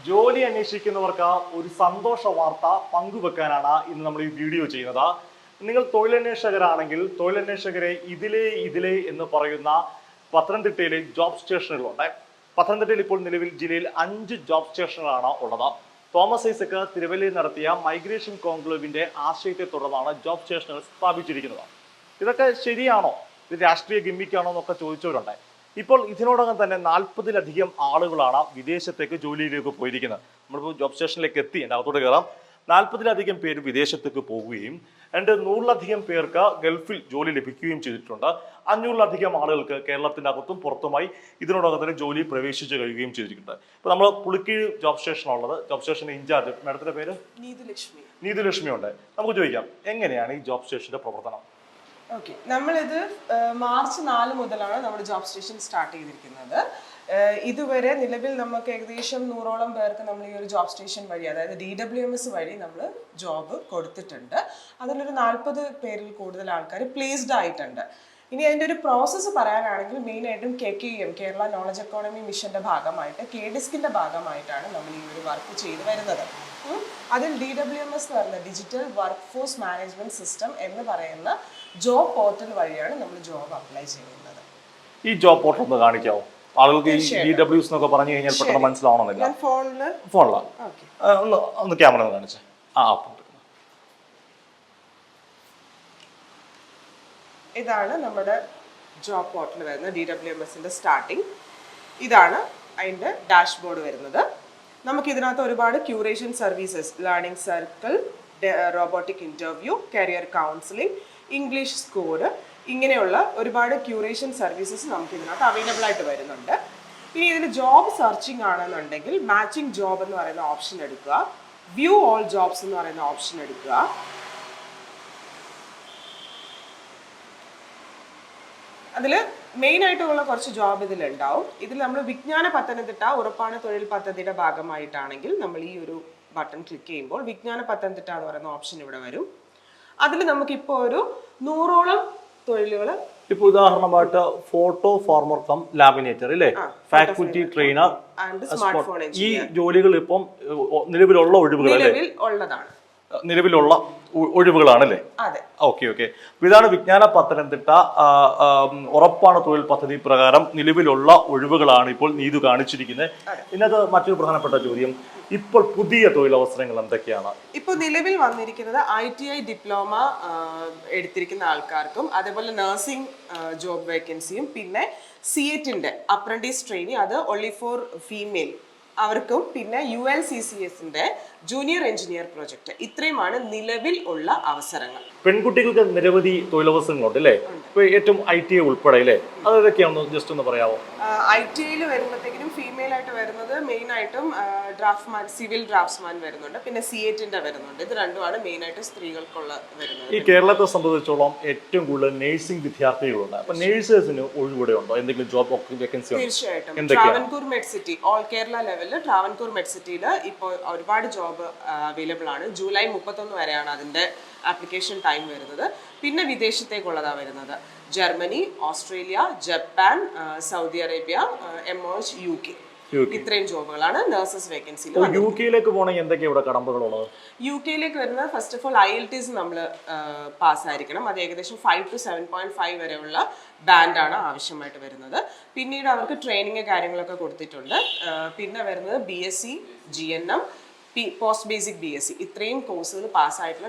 ജോലി അന്വേഷിക്കുന്നവർക്ക് ഒരു സന്തോഷ വാർത്ത പങ്കുവെക്കാനാണ് ഇന്ന് നമ്മൾ ഈ വീഡിയോ ചെയ്യുന്നത്. നിങ്ങൾ തൊഴിലന്വേഷകരാണെങ്കിൽ തൊഴിലന്വേഷകരെ ഇതിലേ എന്ന് പറയുന്ന പത്തനംതിട്ടയിലെ ജോബ് സ്റ്റേഷനുകളുണ്ട്. പത്തനംതിട്ടയിൽ ഇപ്പോൾ നിലവിൽ ജില്ലയിൽ 5 ജോബ് സ്റ്റേഷനുകളാണ് ഉള്ളത്. തോമസ് ഐസക് തിരുവല്ലയിൽ നടത്തിയ മൈഗ്രേഷൻ കോൺക്ലേവിന്റെ ആശയത്തെ തുടർന്നാണ് ജോബ് സ്റ്റേഷനുകൾ സ്ഥാപിച്ചിരിക്കുന്നത്. ഇതൊക്കെ ശരിയാണോ, ഇത് രാഷ്ട്രീയ ഗിമ്മിക്കാണോ എന്നൊക്കെ ചോദിച്ചവരുണ്ട്. ഇപ്പോൾ ഇതിനോടകം തന്നെ 40-ലധികം ആളുകളാണ് വിദേശത്തേക്ക് ജോലിയിലേക്ക് പോയിരിക്കുന്നത്. നമ്മളിപ്പോൾ ജോബ് സ്റ്റേഷനിലേക്ക് എത്തി, എൻ്റെ അകത്തോട്ട് കയറാം. 40-ലധികം പേര് വിദേശത്തേക്ക് പോകുകയും 100-ലധികം പേർക്ക് ഗൾഫിൽ ജോലി ലഭിക്കുകയും ചെയ്തിട്ടുണ്ട്. 500-ലധികം ആളുകൾക്ക് കേരളത്തിൻ്റെ അകത്തും പുറത്തുമായി ഇതിനോടകം തന്നെ ജോലി പ്രവേശിച്ച് കഴിയുകയും ചെയ്തിട്ടുണ്ട്. ഇപ്പോൾ നമ്മൾ പുളിക്കീഴ് ജോബ് സ്റ്റേഷനുള്ളത്. ജോബ് സ്റ്റേഷൻ്റെ ഇൻചാർജ് മാഡത്തിൻ്റെ പേര് നീതുലക്ഷ്മി ഉണ്ട്. നമുക്ക് ചോദിക്കാം, എങ്ങനെയാണ് ഈ ജോബ് സ്റ്റേഷന്റെ പ്രവർത്തനം? ഓക്കെ, നമ്മളിത് മാർച്ച് 4 മുതലാണ് നമ്മുടെ ജോബ് സ്റ്റേഷൻ സ്റ്റാർട്ട് ചെയ്തിരിക്കുന്നത്. ഇതുവരെ നിലവിൽ നമുക്ക് ഏകദേശം 100ഓളം പേർക്ക് നമ്മൾ ഈ ഒരു ജോബ് സ്റ്റേഷൻ വഴി, അതായത് DWMS വഴി നമ്മൾ ജോബ് കൊടുത്തിട്ടുണ്ട്. അതിലൊരു 40 പേരിൽ കൂടുതൽ ആൾക്കാർ പ്ലേസ്ഡ് ആയിട്ടുണ്ട്. ഇനി അതിൻ്റെ ഒരു പ്രോസസ്സ് പറയാനാണെങ്കിൽ മെയിനായിട്ടും KKM കേരള നോളജ് എക്കോണമി മിഷന്റെ ഭാഗമായിട്ട് KDISCന്റെ ഭാഗമായിട്ടാണ് നമ്മൾ ഈ ഒരു വർക്ക് ചെയ്തു വരുന്നത്. അതിൽ DWMS എന്ന് പറയുന്ന digital work force management system എന്ന് പറയുന്ന ജോബ് പോർട്ടൽ വഴിയാണ് നമ്മൾ ജോബ് അപ്ലൈ ചെയ്യുന്നത്. ഈ ജോബ് പോർട്ടൽ ഒന്ന് കാണിക്കാവോ? ആളുകൾക്ക് ഈ DWS എന്നൊക്കെ പറഞ്ഞു കഴിഞ്ഞാൽ പെട്ടെന്ന് മനസ്സിലാവണമെന്നില്ല. ഒന്ന് ക്യാമറ കാണിച്ചേ. ഇതാണ് നമ്മുടെ ജോബ് പോർട്ടൽ വരുന്നത്, DWMSന്റെ സ്റ്റാർട്ടിങ്. ഇതാണ് അതിൻ്റെ ഡാഷ്ബോർഡ് വരുന്നത്. നമുക്ക് ഇതിനകത്ത് ഒരുപാട് curation services, learning circle, robotic interview, career counselling, English score, ഇങ്ങനെയുള്ള ഒരുപാട് ക്യൂറേഷൻ സർവീസസ് നമുക്ക് ഇതിനകത്ത് അവൈലബിൾ ആയിട്ട് വരുന്നുണ്ട്. ഇനി ഇതിൽ ജോബ് സെർച്ചിങ് ആണെന്നുണ്ടെങ്കിൽ മാച്ചിങ് ജോബ് എന്ന് പറയുന്ന ഓപ്ഷൻ എടുക്കുക, വ്യൂ ഓൾ ജോബ്സ് എന്ന് പറയുന്ന ഓപ്ഷൻ എടുക്കുക. അതിൽ മെയിൻ ആയിട്ടുള്ള കുറച്ച് ജോബ് ഇതിലുണ്ടാവും. ഇതിൽ നമ്മൾ വിജ്ഞാന പത്തനംതിട്ട ഉറപ്പാണ് തൊഴിൽ പദ്ധതിയുടെ ഭാഗമായിട്ടാണെങ്കിൽ നമ്മൾ ഈ ഒരു ബട്ടൺ ക്ലിക്ക് ചെയ്യുമ്പോൾ വിജ്ഞാന പത്തനംതിട്ട എന്ന് പറയുന്ന ഓപ്ഷൻ ഇവിടെ വരും. അതിൽ നമുക്കിപ്പോൾ ഒരു 100ഓളം തൊഴിലുകൾ, ഇപ്പൊ ഉദാഹരണമായിട്ട് ഫോട്ടോ ഫോർമർ കം ലാമിനേറ്റർ ഇല്ലേ, ഫാക്കൽറ്റി ട്രെയിനർ, ഈ ജോലികൾ ഇപ്പം നിലവിലുള്ള ഒഴിവുകളാണല്ലേ? ഓക്കെ. ഇതാണ് വിജ്ഞാന പത്തനംതിട്ട ഉറപ്പാണ് തൊഴിൽ പദ്ധതി പ്രകാരം നിലവിലുള്ള ഒഴിവുകളാണ് ഇപ്പോൾ നീതു കാണിച്ചിരിക്കുന്നത്. ഇന്നത്തെ മറ്റൊരു പ്രധാനപ്പെട്ട ചോദ്യം, ഇപ്പോൾ പുതിയ തൊഴിലവസരങ്ങൾ എന്തൊക്കെയാണ്? ഇപ്പോൾ നിലവിൽ വന്നിരിക്കുന്നത് ITI ഡിപ്ലോമ എടുത്തിരിക്കുന്ന ആൾക്കാർക്കും, അതേപോലെ നഴ്സിംഗ് ജോബ് വേക്കൻസിയും, പിന്നെ CETന്റെ അപ്രന്റീസ് ട്രെയിനിങ്, അത് ഓൺലി ഫോർ ഫീമെയിൽ അവർക്കും, പിന്നെ ULCCSന്റെ ജൂനിയർ എഞ്ചിനീയർ പ്രോജക്റ്റ്. ഇത്രയുമാണ് നിലവിൽ ഉള്ള അവസരങ്ങൾ. പെൺകുട്ടികൾക്ക് നിരവധി തൊഴിലവസരങ്ങളുണ്ട് അല്ലേ? ഏറ്റവും ITI ഉൾപ്പെടെ അല്ലേ? അതൊക്കെയാണോ ജസ്റ്റ് ഒന്ന് പറയാമോ? ITIയിൽ വരുമ്പോഴത്തേക്കും ഫീമെയിൽ ആയിട്ട് വരുന്നത് മെയിൻ ആയിട്ടും ഡ്രാഫ്റ്റ്മാൻ, സിവിൽ ഡ്രാഫ്റ്റ്സ്മാൻ വരുന്നുണ്ട്, പിന്നെ CETന്റെ വരുന്നുണ്ട്. ഇത് രണ്ടുമാണ് മെയിൻ ആയിട്ട് സ്ത്രീകൾക്കുള്ള വരുന്നത്. ഈ കേരളത്തെ സംബന്ധിച്ചോളം ഏറ്റവും കൂടുതൽ നഴ്സിംഗ് വിദ്യാർത്ഥികളുണ്ട്. അപ്പൊ നഴ്സേഴ്സിന് ഒഴിവിടെ ഉണ്ടോ? എന്തെങ്കിലും ജോബ് വേക്കൻസി? തീർച്ചയായിട്ടും. ട്രാവൻകൂർ മെഡ്സിറ്റി ഓൾ കേരള ലെവലിൽ ട്രാവൻകൂർ മെഡ്സിറ്റിയിൽ ഇപ്പോൾ ഒരുപാട് ജോബ് അവൈലബിൾ ആണ്. ജൂലൈ 31 വരെയാണ് അതിന്റെ ആപ്ലിക്കേഷൻ ടൈം വരുന്നത്. പിന്നെ വിദേശത്തേക്കുള്ളതാണ് വരുന്നത്, Germany, Australia, Japan, Saudi Arabia, MOH, UK. ഇത്രയും ജോബുകളാണ് നഴ്സസ് വേക്കൻസിയിൽ. UK-യിലേക്ക് പോകണമെങ്കിൽ എന്തൊക്കെയാണ് ഇവിടെ കടമ്പകളുള്ളത്? UK-യിലേക്ക് വരുന്നത് ഫസ്റ്റ് ഓഫ് ഓൾ IELTS നമ്മൾ പാസ്സായിരിക്കണം. അത് ഏകദേശം 5 to 7.5 വരെയുള്ള ബാൻഡാണ് ആവശ്യമായിട്ട് വരുന്നത്. പിന്നീട് അവർക്ക് ട്രെയിനിങ് കാര്യങ്ങളൊക്കെ കൊടുത്തിട്ടുണ്ട്. പിന്നെ വരുന്നത് BSc, GNM, post basic BSc, ഇത്രയും കോഴ്സുകൾ പാസ്സായിട്ടുള്ള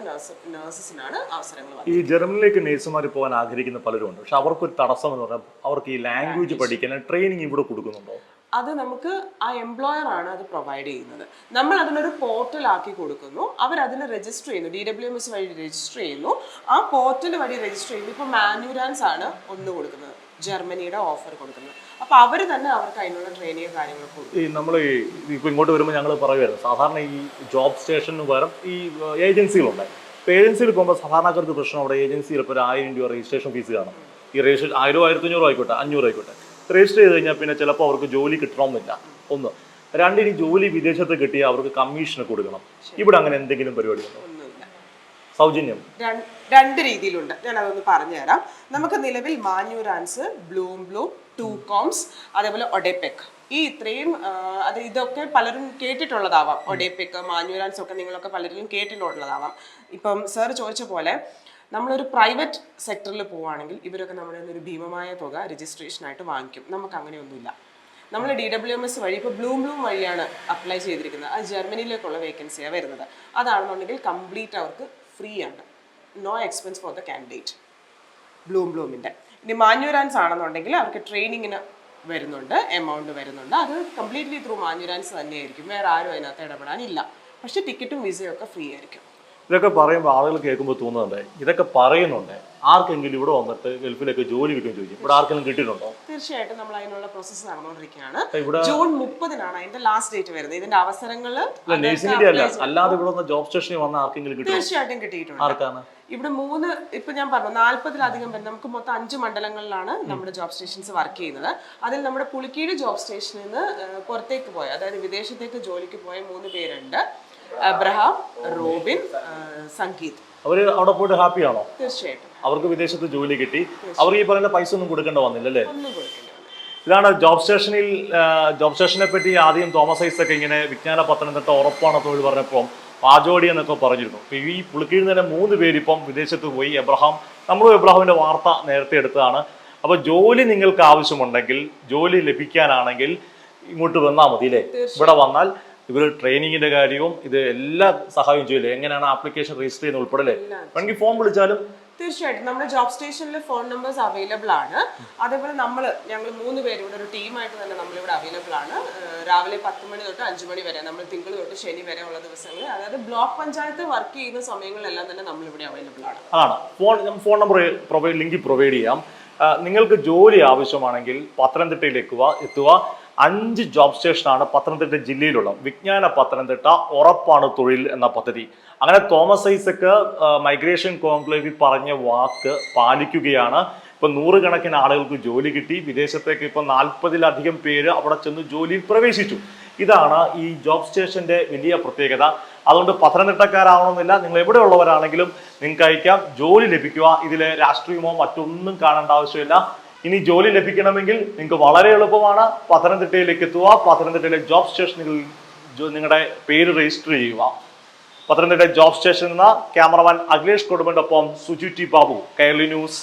നഴ്സസിനാണ് അവസരങ്ങൾ. ഈ ജർമ്മനിലേക്ക് നഴ്സുമാർ പോകാൻ ആഗ്രഹിക്കുന്ന പലരും ഉണ്ട്. പക്ഷെ അവർക്കൊരു തടസ്സം എന്ന് പറഞ്ഞാൽ അവർക്ക് ഈ ലാംഗ്വേജ് പഠിക്കാൻ ട്രെയിനിങ് ഇവിടെ കൊടുക്കുന്നുണ്ടോ? അത് നമുക്ക് ആ എംപ്ലോയർ ആണ് അത് പ്രൊവൈഡ് ചെയ്യുന്നത്. നമ്മൾ അതിനൊരു പോർട്ടൽ ആക്കി കൊടുക്കുന്നു, അവരതിൽ രജിസ്റ്റർ ചെയ്യുന്നു, DWMS വഴി രജിസ്റ്റർ ചെയ്യുന്നു. ആ പോർട്ടൽ വഴി രജിസ്റ്റർ ചെയ്യുന്നു. ഇപ്പോൾ മാനുരാൻസ് ആണ് ഒന്ന് കൊടുക്കുന്നത്, ജർമ്മനിയുടെ ഓഫർ കൊടുക്കുന്നത്. അപ്പൊ അവർ തന്നെ അവർക്ക് അതിനുള്ള ട്രെയിനിങ് കാര്യങ്ങളൊക്കെ കൊടുക്കും. ഈ നമ്മൾ ഇപ്പൊ ഇങ്ങോട്ട് വരുമ്പോൾ ഞങ്ങൾ പറയുമായിരുന്നു, സാധാരണ ഈ ജോബ് സ്റ്റേഷന് പകരം ഈ ഏജൻസികളുണ്ട്. ഇപ്പോൾ ഏജൻസിയിൽ പോകുമ്പോൾ സാധാരണക്കാർക്ക് പ്രശ്നം, അവിടെ ഏജൻസിയിൽ ഇപ്പോൾ 1000 രൂപ രജിസ്ട്രേഷൻ ഫീസ് കാണും. ഈ രജിസ്ട്രേഷൻ 1000, 1500 ആയിക്കോട്ടെ, 500 ആയിക്കോട്ടെ, രജിസ്റ്റർ ചെയ്ത് കഴിഞ്ഞാൽ പിന്നെ ചിലപ്പോൾ അവർക്ക് ജോലി കിട്ടണമെന്നില്ല. ഒന്ന്. രണ്ടിന് ജോലി വിദേശത്ത് കിട്ടിയാൽ അവർക്ക് കമ്മീഷൻ കൊടുക്കണം. ഇവിടെ അങ്ങനെ എന്തെങ്കിലും പരിപാടി ഉണ്ടോ? സൗജന്യം രണ്ട് രീതിയിലുണ്ട്. ഞാൻ അതൊന്ന് പറഞ്ഞുതരാം. നമുക്ക് നിലവിൽ മാന്യൂരാൻസ്, ബ്ലൂം, ടൂകോംസ്, അതേപോലെ ഒഡേപെക്. ഈ ഇത്രയും ഇതൊക്കെ പലരും കേട്ടിട്ടുള്ളതാവാം. ഒഡേപെക്, മാനുവലാൻസ് ഒക്കെ നിങ്ങളൊക്കെ പലരും കേട്ടിട്ടുള്ളതാവാം. ഇപ്പം സാർ ചോദിച്ച പോലെ നമ്മളൊരു പ്രൈവറ്റ് സെക്ടറിൽ പോവുകയാണെങ്കിൽ ഇവരൊക്കെ നമ്മുടെ ഒരു ഭീമമായ തുക രജിസ്ട്രേഷനായിട്ട് വാങ്ങിക്കും. നമുക്ക് അങ്ങനെയൊന്നുമില്ല. നമ്മൾ DWMS വഴി ഇപ്പോൾ ബ്ലൂം വഴിയാണ് അപ്ലൈ ചെയ്തിരിക്കുന്നത്. അത് ജർമ്മനിയിലേക്കുള്ള വേക്കൻസിയാണ് വരുന്നത്. അതാണെന്നുണ്ടെങ്കിൽ കംപ്ലീറ്റ് അവർക്ക് ഫ്രീ ആണ്, no expense for the candidate. ബ്ലൂമിൻ്റെ ഇനി മാന്യുരാൻസ് ആണെന്നുണ്ടെങ്കിൽ അവർക്ക് ട്രെയിനിങ്ങിന് വരുന്നുണ്ട്, എമൗണ്ട് വരുന്നുണ്ട്. അത് കംപ്ലീറ്റ്ലി ത്രൂ മാന്യുരാൻസ് തന്നെയായിരിക്കും, വേറെ ആരും അതിനകത്ത് ഇടപെടാനില്ല. പക്ഷേ ടിക്കറ്റും വിസയും ഒക്കെ ഫ്രീ ആയിരിക്കും. ഇതൊക്കെ പറയുമ്പോൾ ആളുകൾ കേൾക്കുമ്പോൾ തോന്നുന്നുണ്ട് ഇതൊക്കെ പറയുന്നുണ്ട് ആർക്കെങ്കിലും ഇവിടെ വന്നിട്ട് ഗൾഫിലൊക്കെ ജോലി കിട്ടും ചോദിക്കും. ഇവിടെ ആർക്കെങ്കിലും കിട്ടിയിട്ടുണ്ടോ? തീർച്ചയായിട്ടും നമ്മൾ അതിനുള്ള പ്രോസസ്സ് നടന്നുകൊണ്ടിരിക്കുകയാണ്. ജൂൺ 30-നാണ് അതിന്റെ ലാസ്റ്റ് ഡേറ്റ് വരുന്നത്. ഇതിന്റെ അവസരങ്ങൾ അല്ലാതെ ഇവിടെ ജോബ് സ്റ്റേഷനിൽ വന്ന ആർക്കെങ്കിലും കിട്ടും? തീർച്ചയായിട്ടും കിട്ടിയിട്ടുണ്ട്. ആർക്കാണ്? ഇവിടെ 3 ഇപ്പൊ ഞാൻ പറഞ്ഞു 40-ലധികം പേര്, നമുക്ക് മൊത്തം 5 മണ്ഡലങ്ങളിലാണ് നമ്മുടെ ജോബ് സ്റ്റേഷൻസ് വർക്ക് ചെയ്യുന്നത്. അതിൽ നമ്മുടെ പുളിക്കീട് ജോബ് സ്റ്റേഷനിൽ നിന്ന് പുറത്തേക്ക് പോയ, അതായത് വിദേശത്തേക്ക് ജോലിക്ക് പോയ 3 പേരുണ്ട്. Abraham, Robin, Sangeeth. അവര് അവിടെ പോയിട്ട് ഹാപ്പിയാണോ? തീർച്ചയായിട്ടും. അവർക്ക് വിദേശത്ത് ജോലി കിട്ടി. അവർക്ക് ഈ പറയുന്ന പൈസ ഒന്നും കൊടുക്കേണ്ട വന്നില്ല അല്ലേ? ഒന്നും കൊടുക്കേണ്ടി വന്നില്ല. ഇതാണ് ജോബ് സ്റ്റേഷനിൽ. ജോബ് സ്റ്റേഷനെ പറ്റി ആദ്യം തോമസ് ഐസക് ഇങ്ങനെ വിജ്ഞാന പത്തനംതിട്ട ഉറപ്പാണ് തൊഴിൽ പറഞ്ഞപ്പോൾ ആജോടി എന്നൊക്കെ പറഞ്ഞിരുന്നു. ഇപ്പൊ ഈ പുളിക്കീഴിൽ തന്നെ 3 പേര് ഇപ്പം വിദേശത്ത് പോയി. നമ്മളും എബ്രഹാമിന്റെ വാർത്ത നേരത്തെ എടുത്തതാണ്. അപ്പൊ ജോലി നിങ്ങൾക്ക് ആവശ്യമുണ്ടെങ്കിൽ, ജോലി ലഭിക്കാനാണെങ്കിൽ ഇങ്ങോട്ട് വന്നാൽ മതി അല്ലേ? ഇവിടെ വന്നാൽ ഇവർ ട്രെയിനിങ്ങിന്റെ കാര്യവും ഇത് എല്ലാ സഹായവും ചെയ്യില്ലേ? എങ്ങനെയാണ് ആപ്ലിക്കേഷൻ രജിസ്റ്റർ ചെയ്യുന്നത് ഉൾപ്പെടെ അല്ലേ? വേണമെങ്കിൽ ഫോൺ വിളിച്ചാലും. തീർച്ചയായിട്ടും നമ്മുടെ ജോബ് സ്റ്റേഷനിൽ ഫോൺ നമ്പേഴ്സ് അവൈലബിൾ ആണ്. അതേപോലെ ഞങ്ങൾ 3 പേര് ഇവിടെ ഒരു ടീമായിട്ട് തന്നെ നമ്മളിവിടെ അവൈലബിൾ ആണ്. രാവിലെ 10 മണി തൊട്ട് 5 മണി വരെ, നമ്മൾ തിങ്കൾ തൊട്ട് ശനി വരെ ഉള്ള ദിവസങ്ങളിൽ, അതായത് ബ്ലോക്ക് പഞ്ചായത്ത് വർക്ക് ചെയ്യുന്ന സമയങ്ങളിലെല്ലാം തന്നെ നമ്മളിവിടെ അവൈലബിൾ ആണ്. അതാണ് ഫോൺ നമ്പർ ലിങ്ക് പ്രൊവൈഡ് ചെയ്യാം. നിങ്ങൾക്ക് ജോലി ആവശ്യമാണെങ്കിൽ പത്തനംതിട്ടയിലേക്ക് എത്തുക. 5 ജോബ് സ്റ്റേഷനാണ് പത്തനംതിട്ട ജില്ലയിലുള്ള. വിജ്ഞാന പത്തനംതിട്ട ഉറപ്പാണ് തൊഴിൽ എന്ന പദ്ധതി. അങ്ങനെ തോമസ് ഐസക് മൈഗ്രേഷൻ കോൺക്ലേവിൽ പറഞ്ഞ വാക്ക് പാലിക്കുകയാണ്. ഇപ്പൊ 100 കണക്കിന് ആളുകൾക്ക് ജോലി കിട്ടി. വിദേശത്തേക്ക് ഇപ്പൊ 40-ലധികം പേര് അവിടെ ചെന്ന് ജോലിയിൽ പ്രവേശിച്ചു. ഇതാണ് ഈ ജോബ് സ്റ്റേഷന്റെ വലിയ പ്രത്യേകത. അതുകൊണ്ട് പത്തനംതിട്ടക്കാരാവണമെന്നില്ല, നിങ്ങൾ എവിടെയുള്ളവരാണെങ്കിലും നിങ്ങൾക്ക് അയക്കാം. ജോലി ലഭിക്കുക. ഇതിലെ രാഷ്ട്രീയമോ മറ്റൊന്നും കാണേണ്ട ആവശ്യമില്ല. ഇനി ജോലി ലഭിക്കണമെങ്കിൽ നിങ്ങൾക്ക് വളരെ എളുപ്പമാണ്. പത്തനംതിട്ടയിലേക്ക് എത്തുക. പത്തനംതിട്ടയിലെ ജോബ് സ്റ്റേഷനിൽ നിങ്ങളുടെ പേര് രജിസ്റ്റർ ചെയ്യുക. പത്തനംതിട്ട ജോബ് സ്റ്റേഷനിൽ നിന്ന് ക്യാമറമാൻ അഖിലേഷ് കൊടുമ്പൻ്റൊപ്പം സുജു ടി ബാബു, കൈരളി ന്യൂസ്.